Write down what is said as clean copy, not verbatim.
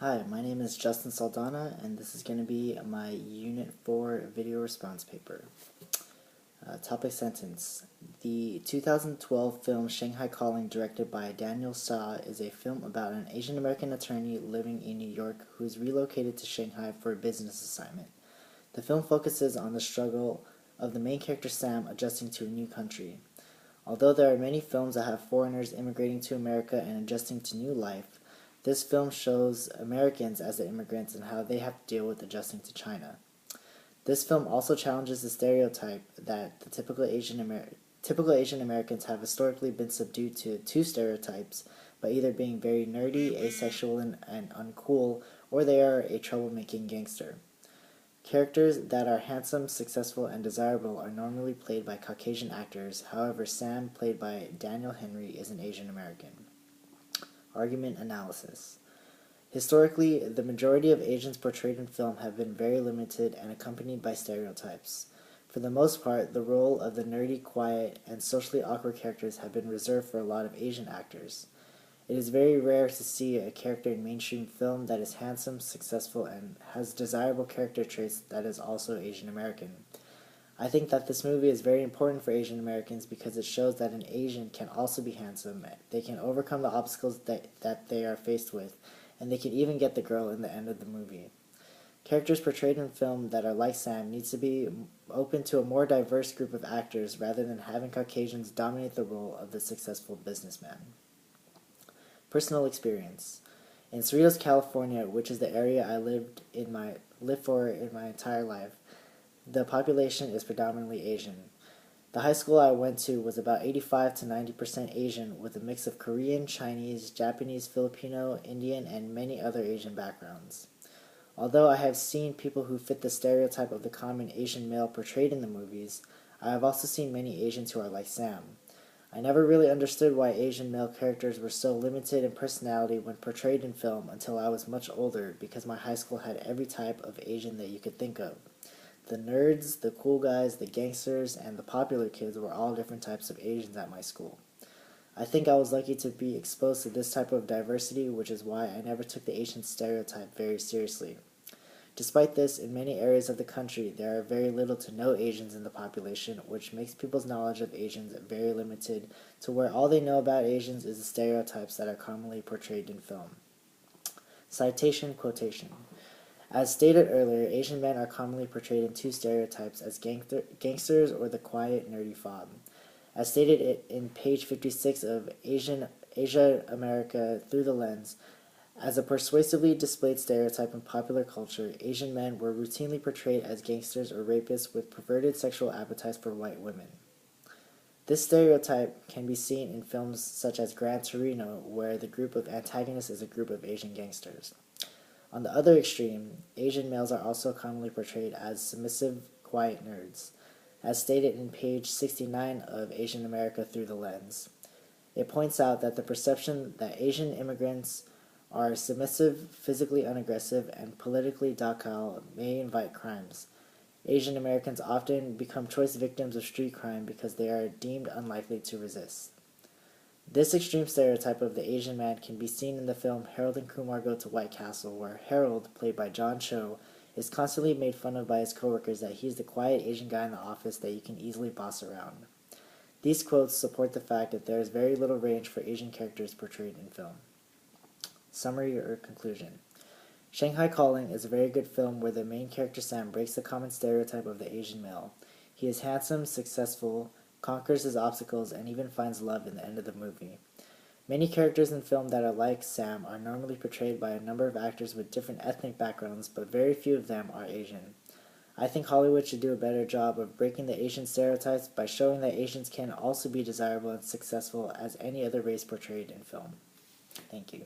Hi, my name is Justin Saldana, and this is going to be my Unit 4 video response paper. Topic sentence. The 2012 film Shanghai Calling, directed by Daniel Sa, is a film about an Asian American attorney living in New York who is relocated to Shanghai for a business assignment. The film focuses on the struggle of the main character Sam adjusting to a new country. Although there are many films that have foreigners immigrating to America and adjusting to new life, this film shows Americans as the immigrants and how they have to deal with adjusting to China. This film also challenges the stereotype that the typical Asian Americans have historically been subdued to two stereotypes by either being very nerdy, asexual, and uncool, or they are a troublemaking gangster. Characters that are handsome, successful, and desirable are normally played by Caucasian actors. However, Sam, played by Daniel Henry, is an Asian American. Argument analysis. Historically, the majority of Asians portrayed in film have been very limited and accompanied by stereotypes. For the most part, the role of the nerdy, quiet, and socially awkward characters have been reserved for a lot of Asian actors. It is very rare to see a character in mainstream film that is handsome, successful, and has desirable character traits that is also Asian American. I think that this movie is very important for Asian Americans because it shows that an Asian can also be handsome. They can overcome the obstacles that they are faced with, and they can even get the girl in the end of the movie. Characters portrayed in film that are like Sam needs to be open to a more diverse group of actors rather than having Caucasians dominate the role of the successful businessman. Personal experience. In Cerritos, California, which is the area I lived for in my entire life, the population is predominantly Asian. The high school I went to was about 85 to 90% Asian, with a mix of Korean, Chinese, Japanese, Filipino, Indian, and many other Asian backgrounds. Although I have seen people who fit the stereotype of the common Asian male portrayed in the movies, I have also seen many Asians who are like Sam. I never really understood why Asian male characters were so limited in personality when portrayed in film until I was much older, because my high school had every type of Asian that you could think of. The nerds, the cool guys, the gangsters, and the popular kids were all different types of Asians at my school. I think I was lucky to be exposed to this type of diversity, which is why I never took the Asian stereotype very seriously. Despite this, in many areas of the country, there are very little to no Asians in the population, which makes people's knowledge of Asians very limited to where all they know about Asians is the stereotypes that are commonly portrayed in film. Citation quotation. As stated earlier, Asian men are commonly portrayed in two stereotypes as gangsters or the quiet, nerdy fob. As stated in page 56 of Asia America Through the Lens, as a persuasively displayed stereotype in popular culture, Asian men were routinely portrayed as gangsters or rapists with perverted sexual appetites for white women. This stereotype can be seen in films such as Gran Torino, where the group of antagonists is a group of Asian gangsters. On the other extreme, Asian males are also commonly portrayed as submissive, quiet nerds, as stated in page 69 of Asian America Through the Lens. It points out that the perception that Asian immigrants are submissive, physically unaggressive, and politically docile may invite crimes. Asian Americans often become choice victims of street crime because they are deemed unlikely to resist. This extreme stereotype of the Asian man can be seen in the film Harold and Kumar Go to White Castle, where Harold, played by John Cho, is constantly made fun of by his coworkers that he's the quiet Asian guy in the office that you can easily boss around. These quotes support the fact that there is very little range for Asian characters portrayed in film. Summary or conclusion. Shanghai Calling is a very good film where the main character Sam breaks the common stereotype of the Asian male. He is handsome, successful, conquers his obstacles, and even finds love in the end of the movie. Many characters in film that are like Sam are normally portrayed by a number of actors with different ethnic backgrounds, but very few of them are Asian. I think Hollywood should do a better job of breaking the Asian stereotypes by showing that Asians can also be desirable and successful as any other race portrayed in film. Thank you.